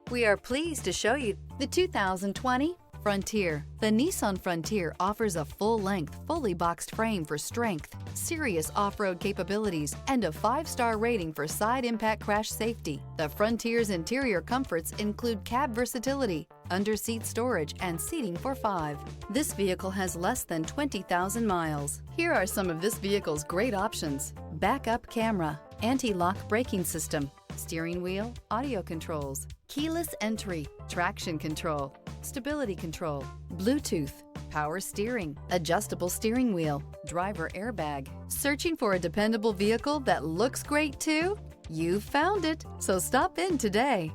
We are pleased to show you the 2020 Frontier. The Nissan Frontier offers a full-length, fully boxed frame for strength, serious off-road capabilities, and a 5-star rating for side impact crash safety. The Frontier's interior comforts include cab versatility, under-seat storage, and seating for 5. This vehicle has less than 20,000 miles. Here are some of this vehicle's great options: backup camera, anti-lock braking system, steering wheel audio controls, keyless entry, traction control, stability control, Bluetooth, power steering, adjustable steering wheel, driver airbag. Searching for a dependable vehicle that looks great too? You found it, so stop in today.